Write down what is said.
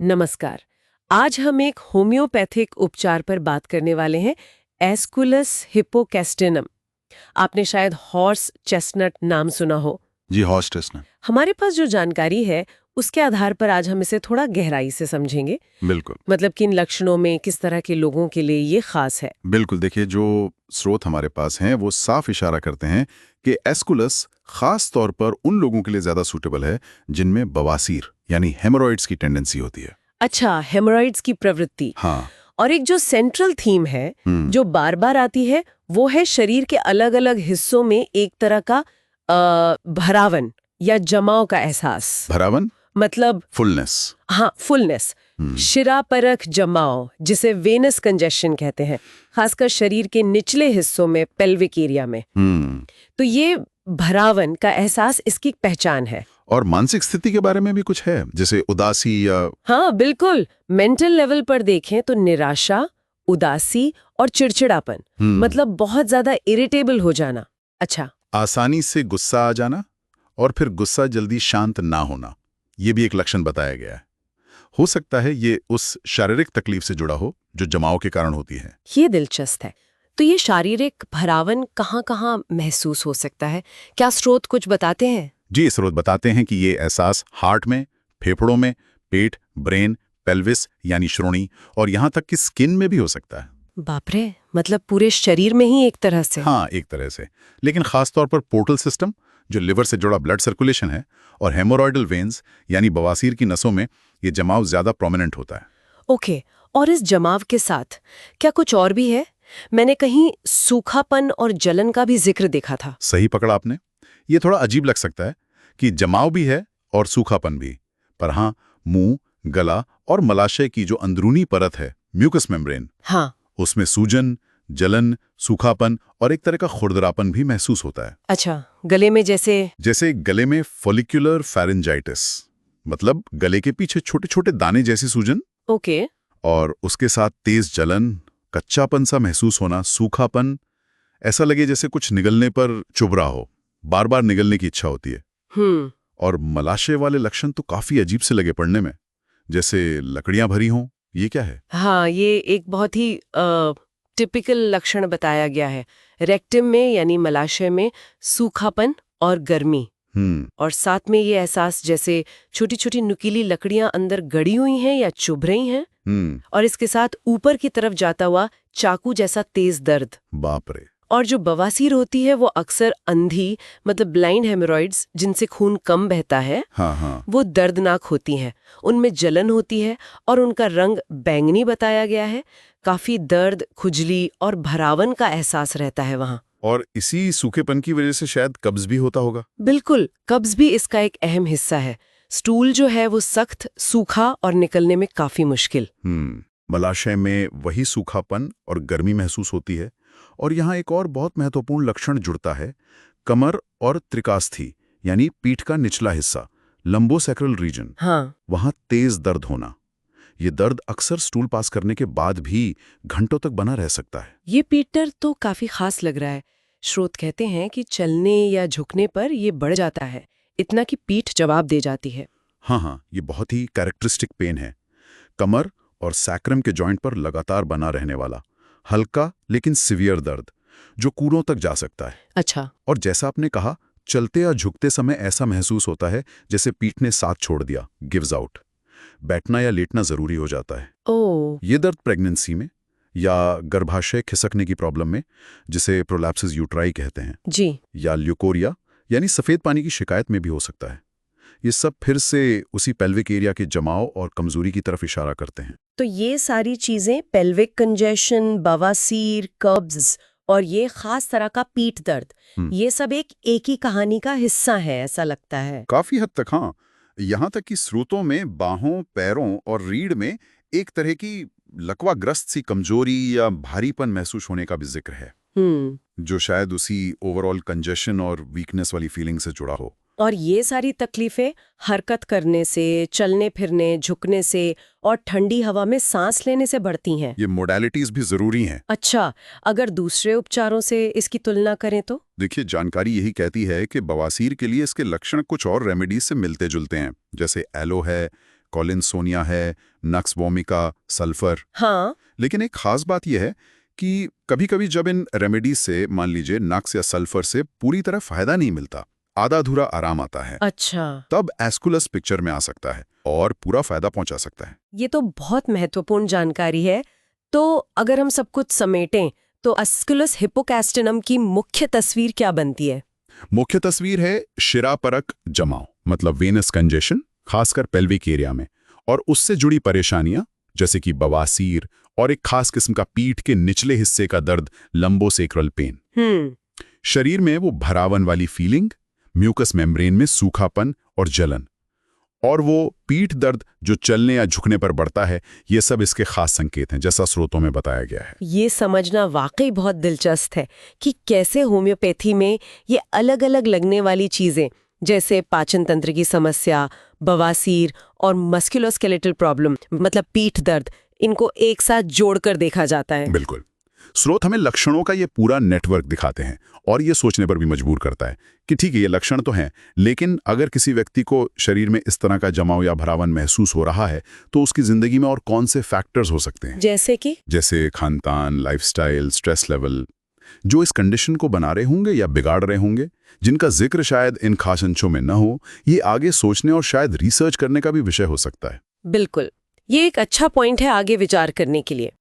नमस्कार। आज हम एक होम्योपैथिक उपचार पर बात करने वाले हैं, एस्कुलस हिपोकैस्टिनम। आपने शायद हॉर्स चेस्टनट नाम सुना हो। जी, हॉर्स चेस्टनट। हमारे पास जो जानकारी है उसके आधार पर आज हम इसे थोड़ा गहराई से समझेंगे। बिल्कुल मतलब किन लक्षणों में किस तरह के लोगों के लिए ये खास है। बिल्कुल देखिए, जो स्रोत हमारे पास हैं वो साफ इशारा करते हैं कि एस्कुलस खास तौर पर उन लोगों के लिए ज्यादा सूटेबल है जिनमें बवासीर यानी हेमोरॉइड्स की टेंडेंसी होती है। अच्छा, हेमोरॉइड्स की प्रवृत्ति। हाँ। और एक जो सेंट्रल थीम है जो बार बार आती है वो है शरीर के अलग अलग हिस्सों में एक तरह का भरावन या जमाव का एहसास। भरावन मतलब फुलनेस। हाँ, फुलनेस। शिरापरक जमाव जिसे वेनस कंजेशन कहते हैं, खासकर शरीर के निचले हिस्सों में, पेल्विक एरिया में। तो ये भरावन का एहसास इसकी पहचान है। और मानसिक स्थिति के बारे में भी कुछ है, जैसे उदासी या हाँ बिल्कुल, मेंटल लेवल पर देखें तो निराशा, उदासी और चिड़चिड़ापन, मतलब बहुत ज्यादा इरिटेबल हो जाना। अच्छा, आसानी से गुस्सा आ जाना और फिर गुस्सा जल्दी शांत ना होना, ये भी एक लक्षण बताया गया है। हो सकता है ये उस शारीरिक तकलीफ से जुड़ा हो जो जमाव के कारण होती है। ये दिलचस्प है। तो ये शारीरिक भरावन कहाँ-कहाँ महसूस हो सकता है? क्या स्रोत कुछ बताते हैं? जी, स्रोत बताते हैं कि ये एहसास हार्ट में, फेफड़ों में, पेट, ब्रेन, पेल्विस यानी श्रोणी और यहाँ तक कि स्किन में भी हो सकता है। बाप रे, मतलब पूरे शरीर में ही एक तरह से। हाँ, एक तरह से। लेकिन खासतौर पर पोर्टल सिस्टम, जो लिवर से जुड़ा ब्लड सर्कुलेशन है, और हेमोरॉइडल वेन्स यानी बवासीर की नसों में ये जमाव ज्यादा प्रोमिनेंट होता है। ओके, और इस जमाव के साथ क्या कुछ और भी है? मैंने कहीं सूखापन और जलन का भी जिक्र देखा था। सही पकड़ा आपने। ये थोड़ा अजीब लग सकता है कि जमाव भी है और सूखापन भी, पर हाँ, मुंह, गला और मलाशय की जो अंदरूनी परत है, म्यूकस मेम्ब्रेन, हाँ। उसमें सूजन, जलन, सूखापन और एक तरह का खुरदरापन भी महसूस होता है। अच्छा, गले में जैसे गले में फॉलिक्यूलर फेरेंजाइटिस, मतलब गले के पीछे छोटे छोटे दाने जैसी सूजन। ओके। और उसके साथ तेज जलन, कच्चापन सा महसूस होना, सूखापन, ऐसा लगे जैसे कुछ निगलने पर चुभ रहा हो, बार बार निगलने की इच्छा होती है। और मलाशय वाले लक्षण तो काफी अजीब से लगे पढ़ने में, जैसे लकड़ियां भरी हों। ये क्या है? हाँ, ये एक बहुत ही टिपिकल लक्षण बताया गया है। रेक्टम में यानी मलाशय में सूखापन और गर्मी, और साथ में ये एहसास जैसे छोटी छोटी नुकीली लकड़ियां अंदर गड़ी हुई हैं या चुभ रही हैं। और इसके साथ ऊपर की तरफ जाता हुआ चाकू जैसा तेज दर्द। बाप रे। और जो बवासीर होती है वो अक्सर अंधी, मतलब ब्लाइंड हेमोरॉइड्स जिनसे खून कम बहता है, हाँ, वो दर्दनाक होती हैं। उनमें जलन होती है और उनका रंग बैंगनी बताया गया है। काफी दर्द, खुजली और भरावन का एहसास रहता है वहाँ। और इसी सूखेपन की वजह से शायद कब्ज भी होता होगा। बिल्कुल, कब्ज भी इसका एक अहम हिस्सा है। स्टूल जो है वो सख्त, सूखा और निकलने में काफी मुश्किल। मलाशय में वही सूखापन और गर्मी महसूस होती है। और यहाँ एक और बहुत महत्वपूर्ण लक्षण जुड़ता है, कमर और त्रिकास्थी यानी पीठ का निचला हिस्सा, लंबोसेक्रल रीजन। हाँ। वहाँ तेज दर्द होना। ये दर्द अक्सर स्टूल पास करने के बाद भी घंटों तक बना रह सकता है। ये पीठ दर्द तो काफी खास लग रहा है। स्रोत कहते हैं कि चलने या झुकने पर ये बढ़ जाता है, इतना कि पीठ जवाब दे जाती है। हाँ, ये बहुत ही कैरेक्टरिस्टिक पेन है। कमर और सैक्रम के जॉइंट पर लगातार बना रहने वाला हल्का लेकिन सीवियर दर्द, जो कूरों तक जा सकता है। अच्छा। और जैसा आपने कहा, चलते या झुकते समय ऐसा महसूस होता है जैसे पीठ ने साथ छोड़ दिया, गिव्स आउट। बैठना या लेटना जरूरी हो जाता है। ओह। ये दर्द प्रेगनेंसी में या गर्भाशय खिसकने की प्रॉब्लम में, जिसे प्रोलैप्सिस यूट्राई कहते हैं, जी, या ल्यूकोरिया यानी सफेद पानी की शिकायत में भी हो सकता है। ये सब फिर से उसी पेल्विक एरिया के जमाव और कमजोरी की तरफ इशारा करते हैं। तो ये सारी चीजें, पेल्विक कंजेशन, बवासीर, कब्ज और ये खास तरह का पीठ दर्द, ये सब एक ही कहानी का हिस्सा है, ऐसा लगता है। काफी हद तक हाँ। यहाँ तक कि स्रोतों में बाहों, पैरों और रीढ़ में एक तरह की लकवाग्रस्त सी कमजोरी या भारीपन महसूस होने का भी जिक्र है, जो शायद उसी ओवरऑल कंजेशन और वीकनेस वाली फीलिंग से जुड़ा हो। और ये सारी तकलीफें हरकत करने से, चलने फिरने, झुकने से और ठंडी हवा में सांस लेने से बढ़ती हैं। ये मोडालिटीज भी जरूरी हैं। अच्छा, अगर दूसरे उपचारों से इसकी तुलना करें तो? देखिए, जानकारी यही कहती है कि बवासीर के लिए इसके लक्षण कुछ और रेमेडीज से मिलते जुलते हैं, जैसे एलो है, कॉलिन्सोनिया है, नक्स वोमिका, सल्फर। हाँ। लेकिन एक खास बात यह है कि कभी-कभी जब इन रेमेडीज से मान लीजिए नक्स या सल्फर से पूरी तरह फायदा नहीं मिलता, आधा अधूरा आराम आता है, अच्छा, तब एस्कुलस पिक्चर में आ सकता है और पूरा फायदा पहुंचा सकता है। ये तो बहुत महत्वपूर्ण जानकारी है। तो अगर हम सब कुछ समेटें तो एस्कुलस हिपोकैस्टिनम की मुख्य तस्वीर क्या बनती है? मुख्य तस्वीर है शिरापरक जमाव, मतलब वेनस कंजेशन, खासकर पेल्विक एरिया में, और उससे जुड़ी परेशानियां जैसे कि बवासीर और एक खास किस्म का पीठ के निचले हिस्से का दर्द, लंबोसेक्रल पेन। शरीर में वो भरावन वाली फीलिंग, म्यूकस मेम्ब्रेन में सूखापन और जलन, और वो पीठ दर्द जो चलने या झुकने पर बढ़ता है, ये सब इसके खास संकेत हैं, जैसा स्रोतों में बताया गया है। ये समझना वाकई बहुत दिलचस्प है कि कैसे होम्योपैथी में ये अलग अलग लगने वाली चीजें जैसे पाचन तंत्र की समस्या, बवासीर और मस्कुलोस्केलेटल प्रॉब्लम मतलब पीठ दर्द, इनको एक साथ जोड़कर देखा जाता है। बिल्कुल। स्रोत हमें लक्षणों का ये पूरा नेटवर्क दिखाते हैं और ये सोचने पर भी मजबूर करता है कि ठीक है, ये लक्षण तो हैं, लेकिन अगर किसी व्यक्ति को शरीर में इस तरह का जमाव या भरावन महसूस हो रहा है तो उसकी जिंदगी में और कौन से फैक्टर्स हो सकते हैं, जैसे खानपान, लाइफस्टाइल, स्ट्रेस लेवल, जो इस कंडीशन को बना रहे होंगे या बिगाड़ रहे होंगे, जिनका जिक्र शायद इन खास अंशों में न हो। ये आगे सोचने और शायद रिसर्च करने का भी विषय हो सकता है। बिल्कुल, ये एक अच्छा पॉइंट है आगे विचार करने के लिए।